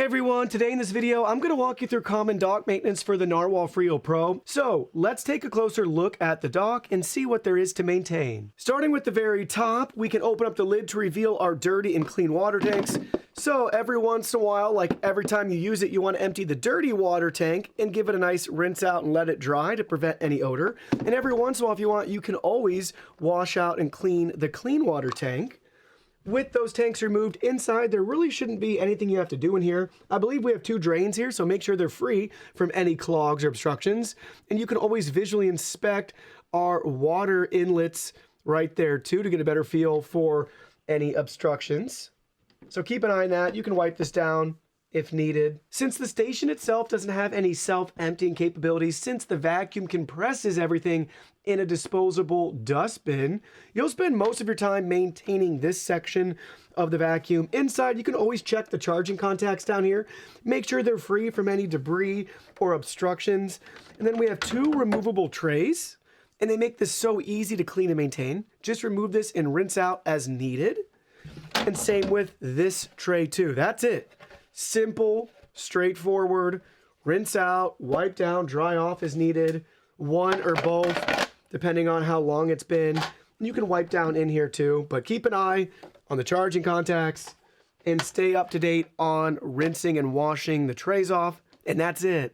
everyone, today in this video, I'm going to walk you through common dock maintenance for the Narwal Freo Pro. So let's take a closer look at the dock and see what there is to maintain. Starting with the very top, we can open up the lid to reveal our dirty and clean water tanks. So every once in a while, like every time you use it, you want to empty the dirty water tank and give it a nice rinse out and let it dry to prevent any odor. And every once in a while, if you want, you can always wash out and clean the clean water tank. With those tanks removed inside, there really shouldn't be anything you have to do in here. I believe we have 2 drains here, so make sure they're free from any clogs or obstructions. And you can always visually inspect our water inlets right there too to get a better feel for any obstructions. So keep an eye on that. You can wipe this down if needed. Since the station itself doesn't have any self-emptying capabilities, since the vacuum compresses everything in a disposable dustbin, you'll spend most of your time maintaining this section of the vacuum. Inside, you can always check the charging contacts down here. Make sure they're free from any debris or obstructions. And then we have 2 removable trays, and they make this so easy to clean and maintain. Just remove this and rinse out as needed. And same with this tray too. That's it. Simple, straightforward, rinse out, wipe down, dry off as needed, one or both, depending on how long it's been. You can wipe down in here too, but keep an eye on the charging contacts and stay up to date on rinsing and washing the trays off, and that's it.